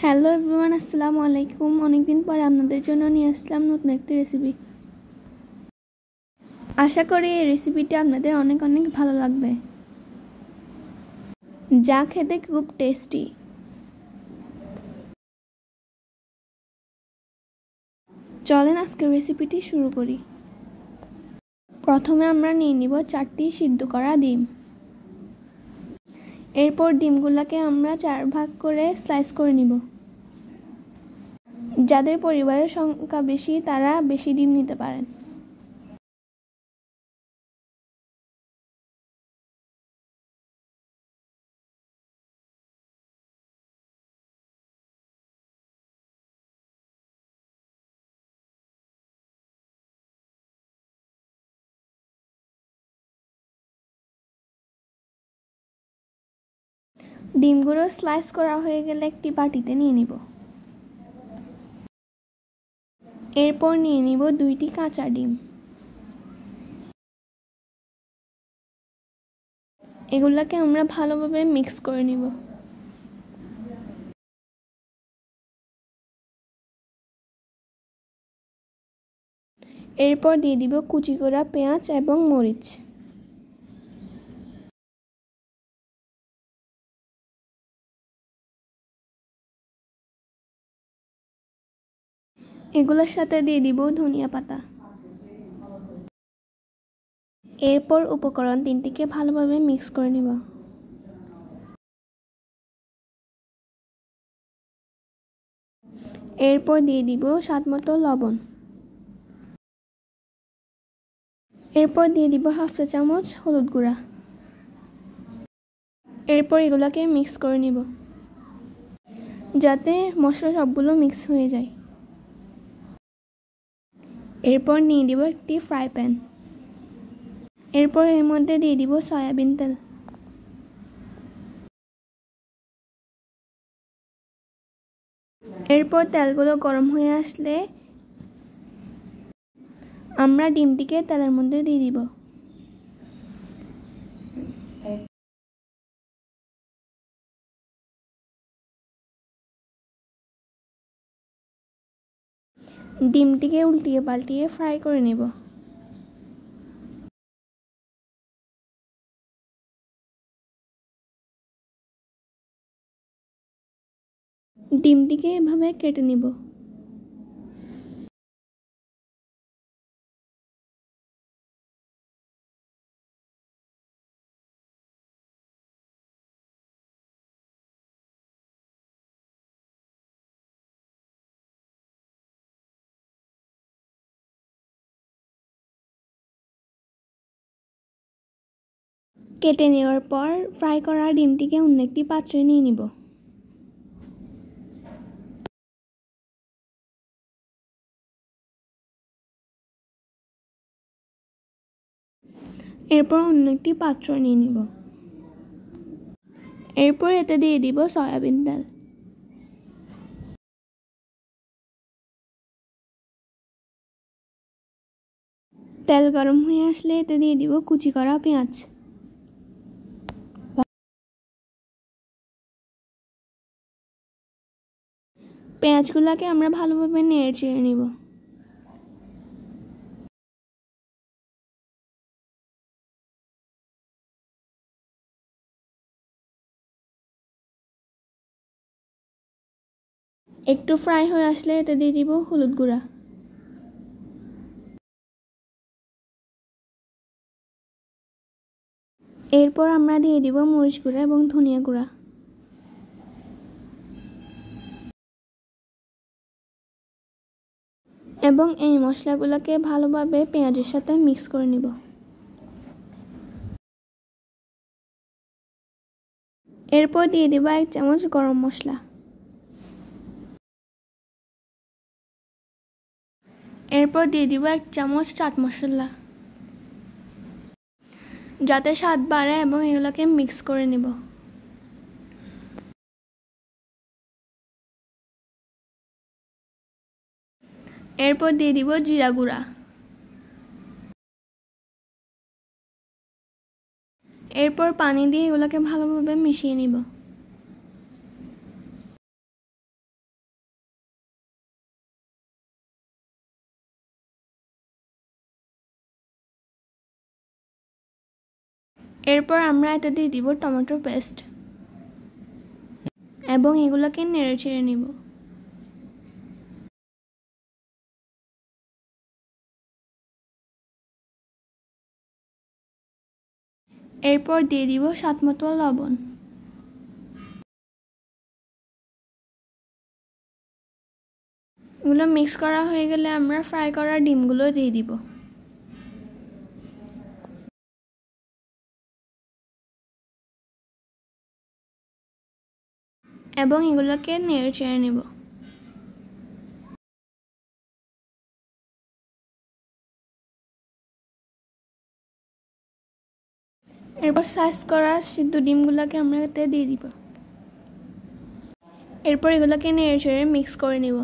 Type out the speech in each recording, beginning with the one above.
Hello everyone, আসসালামু আলাইকুম। অনেকদিন পরে আপনাদের জন্য নিয়ে আসলাম নতুন একটি রেসিপি। আশা করি এই রেসিপিটি আপনাদের অনেক অনেক ভালো লাগবে, যা খেতে খুব টেস্টি। চলেন আজকের রেসিপিটি শুরু করি। প্রথমে আমরা নিয়ে নিব 4টি সিদ্ধ করা ডিম। এরপর ডিমগুলোকে আমরা 4 ভাগ করে স্লাইস করে নিব। যাদের পরিবারের সংখ্যা বেশি তারা বেশি ডিম নিতে পারেন। ডিমগুলো স্লাইস করা হয়ে গেলে একটি বাটিতে নিয়ে নিব। এরপর নিয়ে নিব 2টি কাঁচা ডিম। এগুলোকে আমরা ভালোভাবে মিক্স করে নিব। এরপর দিয়ে দিব কুচি করা পেঁয়াজ এবং মরিচ। এগুলোর সাথে দিয়ে দিব ধনিয়া পাতা। এরপর উপকরণ 3টিকে ভালোভাবে মিক্স করে নিব। এরপর দিয়ে দিব স্বাদমতো লবণ। এরপর দিয়ে দিব হাফ চা চামচ হলুদ গুঁড়া। এরপর এগুলোকে মিক্স করে নিব যাতে মশলা সবগুলো মিক্স হয়ে যায়। এরপর নিয়ে দিব একটি ফ্রাই প্যান। এরপর এর মধ্যে দিয়ে দিব সয়াবিন তেল। এরপর তেলগুলো গরম হয়ে আসলে আমরা ডিমটিকে তেলের মধ্যে দিয়ে দিব। ডিমটিকে উল্টিয়ে পাল্টিয়ে ফ্রাই করে নেব। ডিমটিকে এভাবে কেটে নিব। কেটে নেওয়ার পর ফ্রাই করা ডিমটিকে অন্য একটি পাত্রে নিয়ে নিব। এরপর অন্য একটি পাত্র নিয়ে নিব। এরপর এতে দিয়ে দিব সয়াবিন তেল। তেল গরম হয়ে আসলে এতে দিয়ে দিব কুচি করা পেঁয়াজ। পেঁয়াজগুলোকে আমরা ভালোভাবে নেড়ে চেড়ে নিব। একটু ফ্রাই হয়ে আসলে এতে দিয়ে দিব হলুদ গুঁড়া। এরপর আমরা দিয়ে দিব মরিচ গুঁড়া এবং ধনিয়া গুঁড়া। এবং এই মশলাগুলোকে ভালোভাবে পেঁয়াজের সাথে মিক্স করে নিব। এরপর দিয়ে দিব 1 চামচ গরম মশলা। এরপর দিয়ে দিব 1 চামচ চাট মশলা, যাতে স্বাদ বাড়ে, এবং এগুলোকে মিক্স করে নিব। এরপর দিয়ে দিব জিরা গুঁড়া। এরপর পানি দিয়ে এগুলোকে ভালোভাবে মিশিয়ে নিব। এরপর আমরা এতে দিয়ে দিব টমেটো পেস্ট এবং এগুলোকে নেড়ে চেড়ে নিব। এরপর দিয়ে দিব স্বাদমতো লবণ। এগুলো মিক্স করা হয়ে গেলে আমরা ফ্রাই করা ডিমগুলো দিয়ে দিব এবং এগুলোকে নেড়ে চেড়ে নেব। এরপর স্লাইস করা সিদ্ধ ডিমগুলোকে আমরা এতে দিয়ে দিব। এরপর এগুলোকে নেড়ে চেড়ে মিক্স করে নেব।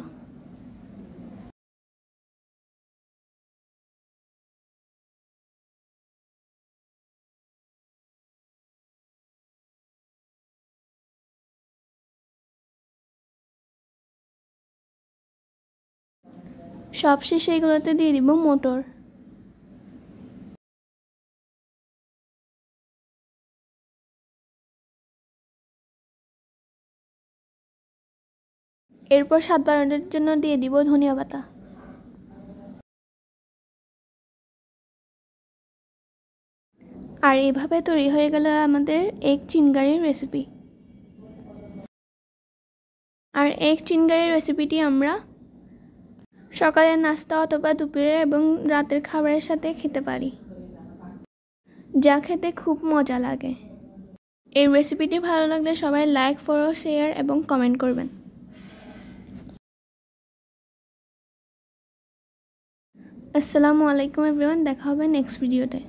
সবশেষে এগুলোতে দিয়ে দিব মটর। এরপর স্বাদ বাড়ানোর জন্য দিয়ে দিব ধনিয়া পাতা। আর এভাবে তৈরি হয়ে গেল আমাদের এগ চিনগারির রেসিপি। আর এগ চিনগারির রেসিপিটি আমরা সকালের নাস্তা অথবা দুপুরে এবং রাতের খাবারের সাথে খেতে পারি, যা খেতে খুব মজা লাগে। এই রেসিপিটি ভালো লাগলে সবাই লাইক, ফলো, শেয়ার এবং কমেন্ট করবেন। আসসালামু আলাইকুম এভরিওয়ান, দেখা হবে নেক্সট ভিডিওতে।